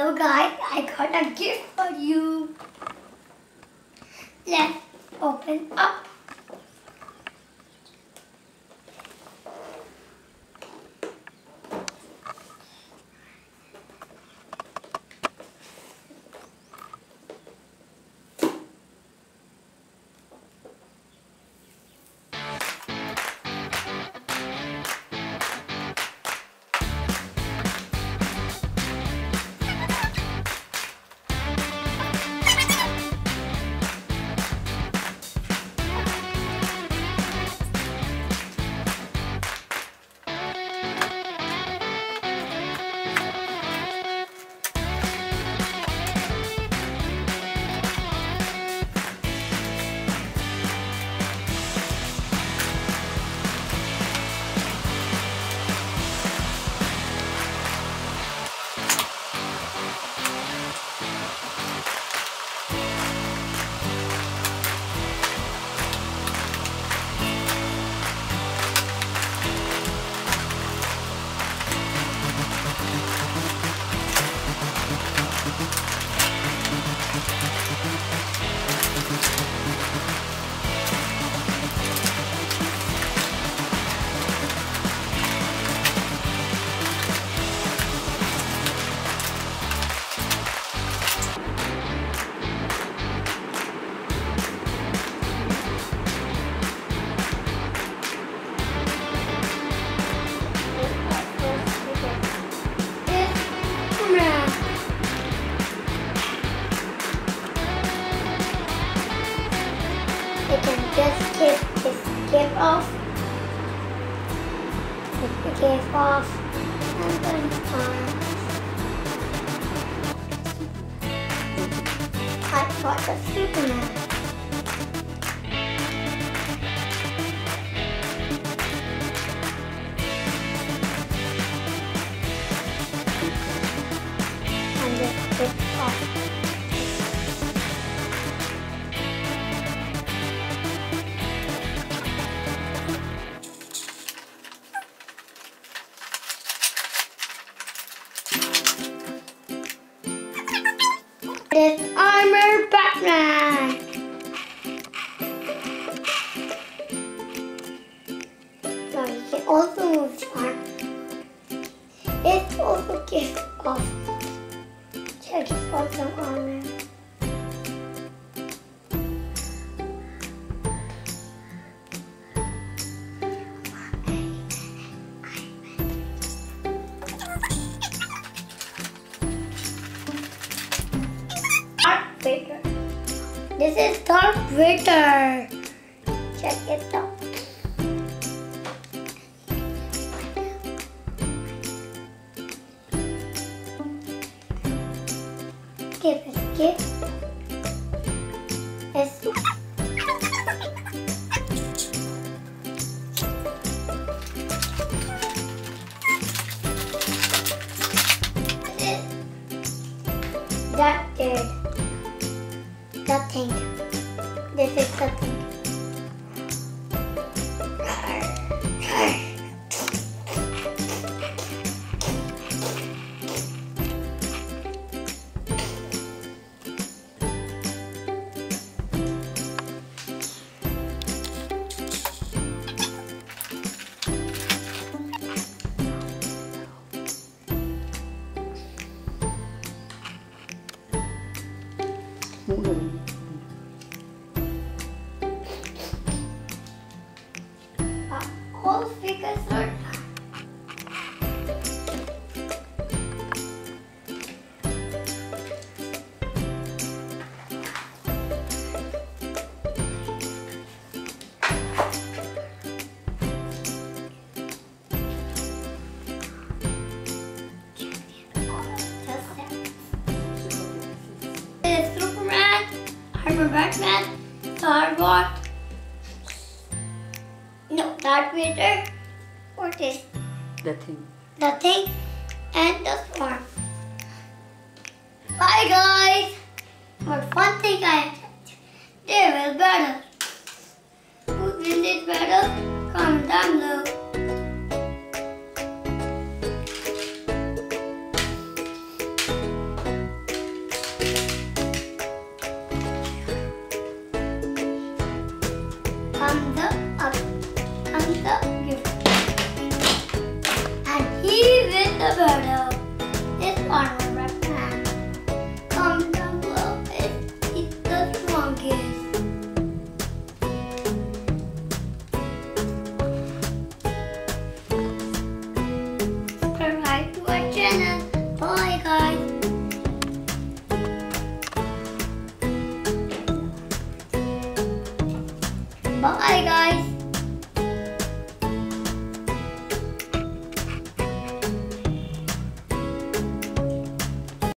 So guys, I got a gift for you. Let's open up. You can just take this cape off, take the cape off, and then I got the Superman. And just take off. This armor Batman. Now you can also move the arm. It also gives off. Check it out some armor. Vader. This is Darth Vader. Check it out. Skip, skip. It's that did. Nothing. This is nothing. All figures are Superman, Armor Batman, Starboard. No, Darth Vader, or this? The thing. The thing, and the swarm. Bye guys! But one thing I checked, there will battle. Who's in this battle? Comment down below. the gift. And he wins the battle. This armor weapon. Comment down below if it's the strongest. Subscribe to our channel. Bye guys. Bye guys.